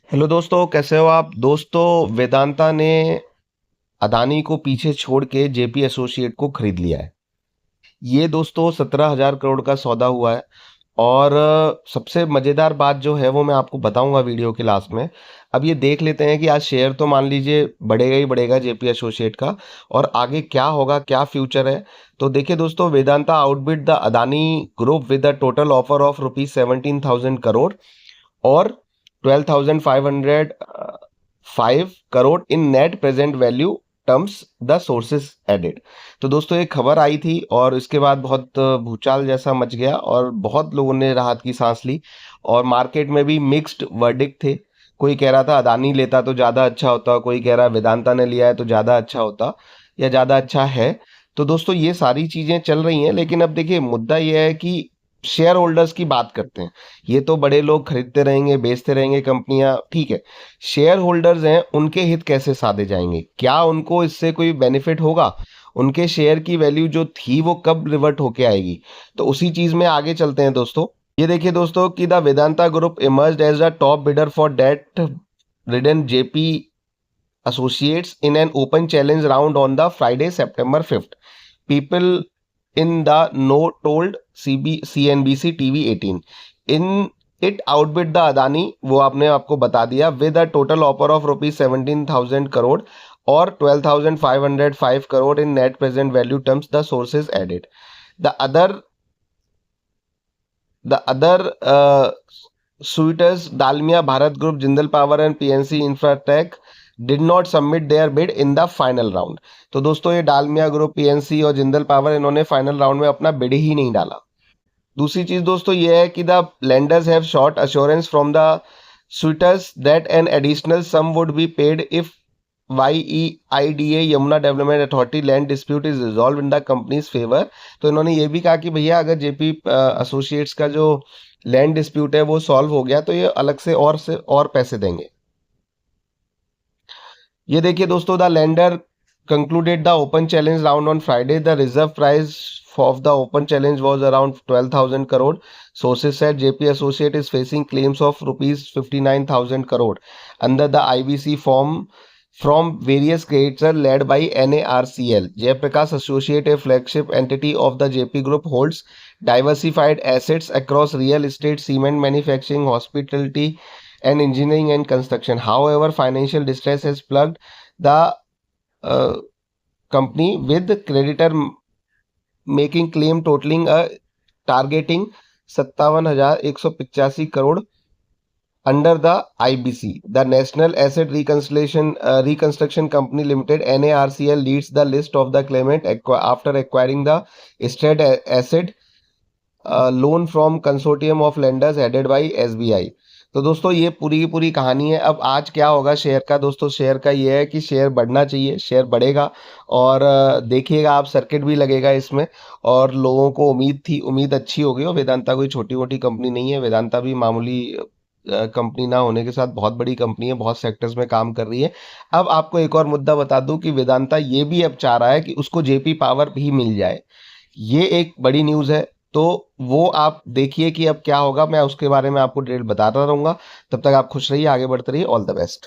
Hello दोस्तों, कैसे हो आप? दोस्तों, वेदांता ने अदानी को पीछे छोड़ के जेपी एसोसिएट को खरीद लिया है। ये दोस्तों 17,000 करोड़ का सौदा हुआ है। और सबसे मज़ेदार बात जो है वो मैं आपको बताऊंगा वीडियो के लास्ट में। अब ये देख लेते हैं कि आज शेयर तो मान लीजिए बढ़ेगा ही बढ़ेगा जेपी एसोसिएट का, और आगे क्या होगा, क्या फ्यूचर है। तो देखिए दोस्तों, Vedanta outbid the Adani group with a total offer of ₹17,000 crore और 12,505 crore in net present value terms the sources added. तो दोस्तों एक खबर आई थी और इसके बाद बहुत भूचाल जैसा मच गया और बहुत लोगों ने राहत की सांस ली। और मार्केट में भी मिक्स्ड वर्डिक्ट थे। कोई कह रहा था अदानी लेता तो ज़्यादा अच्छा होता, कोई कह रहा वेदांता ने लिया है तो ज़्यादा अच्छा होता या ज़्यादा अच्छा है। तो दोस्तों ये सारी चीज़ें चल रही हैं, लेकिन अब देखिए मुद्दा ये है कि शेयर होल्डर्स की बात करते हैं। ये तो बड़े लोग खरीदते रहेंगे, बेचते रहेंगे कंपनियां, ठीक है। शेयर होल्डर्स हैं, उनके हित कैसे साधे जाएंगे? क्या उनको इससे कोई बेनिफिट होगा? उनके शेयर की वैल्यू जो थी वो कब रिवर्ट होके आएगी? तो उसी चीज में आगे चलते हैं दोस्तों। ये देखिए दोस्तों कि the Vedanta group emerged as a top bidder for debt ridden JP associates in an open challenge round on the Friday, September 5th. People in the know told CNBC TV 18. In it outbid the Adani, वो आपने आपको बता दिया, with a total offer of ₹17,000 crore और 12,505 crore in net present value terms, the sources added. The other the other suitors, Dalmia Bharat Group, Jindal Power and PNC Infratech, did not submit their bid in the final round. तो दोस्तों ये Dalmia group, PNC और Jindal power, इन्होंने final round में अपना bid ही नहीं डाला। दूसरी चीज दोस्तों ये है कि the lenders have shot assurance from the suitors that an additional sum would be paid if YEIDA Yamuna development authority land dispute is resolve in the companies favour. तो इन्होंने ये भी कहा कि भैया अगर जेपी एसोसिएट्स का जो लैंड डिस्प्यूट है वो सॉल्व हो गया तो ये अलग से और पैसे देंगे। ये देखिए दोस्तों, the lender concluded the open challenge round on Friday. The reserve price of the open challenge was around 12,000 crore. Sources said JP Associate is facing claims of rupees 59,000 crore under the IBC form from various creditors led by NARCL. Jayaprakash Associate, a flagship entity of the JP Group, holds diversified assets across real estate, cement manufacturing, hospitality, and engineering and construction. However, financial distress has plagued the company, with creditor making claim totaling a targeting 57,185 crore under the IBC. The National Asset Reconstruction Company Limited (NARCL) leads the list of the claimant after acquiring the state asset loan from consortium of lenders headed by SBI. तो दोस्तों ये पूरी की पूरी कहानी है। अब आज क्या होगा शेयर का? दोस्तों शेयर का ये है कि शेयर बढ़ना चाहिए, शेयर बढ़ेगा। और देखिएगा आप, सर्किट भी लगेगा इसमें। और लोगों को उम्मीद थी, उम्मीद अच्छी हो गई। और वेदांता कोई छोटी मोटी कंपनी नहीं है, वेदांता भी मामूली कंपनी ना होने के साथ बहुत बड़ी कंपनी है, बहुत सेक्टर्स में काम कर रही है। अब आपको एक और मुद्दा बता दूं कि वेदांता ये भी अब चाह रहा है कि उसको जेपी पावर भी मिल जाए। ये एक बड़ी न्यूज़ है। तो वो आप देखिए कि अब क्या होगा, मैं उसके बारे में आपको डिटेल बताता रहूंगा। तब तक आप खुश रहिए, आगे बढ़ते रहिए। All the best.